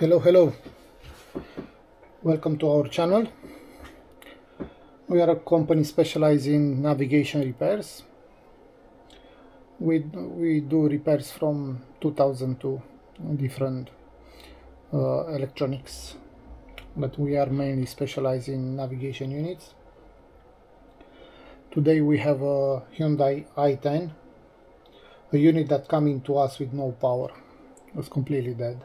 Hello, welcome to our channel. We are a company specializing in navigation repairs. We do repairs from 2000 to different electronics, but we are mainly specializing in navigation units. Today we have a Hyundai i10, a unit that coming to us with no power. It was completely dead.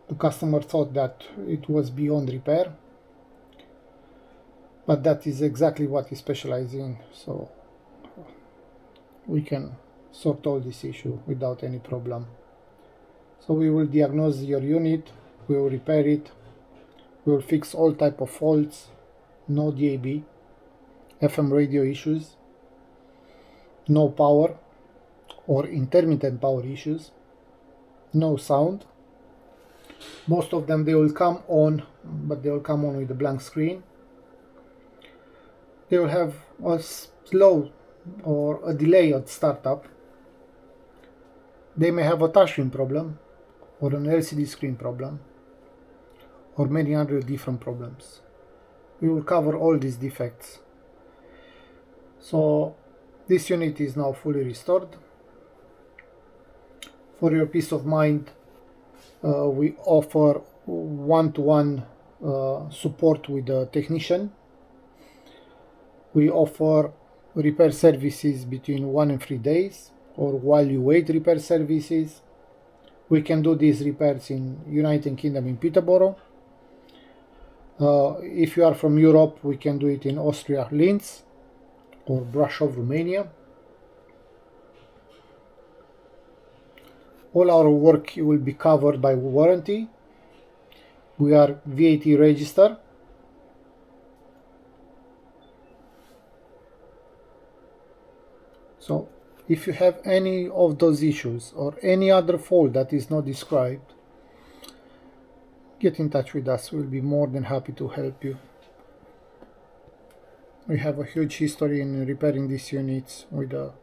The customer thought that it was beyond repair, but that is exactly what he specializes in, so we can sort all this issue without any problem. So we will diagnose your unit, we will repair it, we will fix all type of faults, no DAB, FM radio issues, no power or intermittent power issues, no sound. Most of them, they will come on, but they will come on with a blank screen. They will have a slow or a delay at startup. They may have a touchscreen problem or an LCD screen problem or many other different problems. We will cover all these defects. So this unit is now fully restored. For your peace of mind, we offer one-to-one support with the technician. We offer repair services between 1 and 3 days, or while you wait repair services. We can do these repairs in United Kingdom in Peterborough. If you are from Europe, we can do it in Austria, Linz, or Brașov, Romania. All our work will be covered by warranty. We are VAT registered. So if you have any of those issues or any other fault that is not described, get in touch with us. We'll be more than happy to help you. We have a huge history in repairing these units with a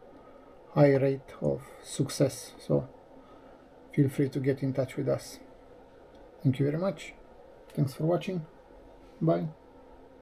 high rate of success. So feel free to get in touch with us. Thank you very much. Thanks for watching. Bye.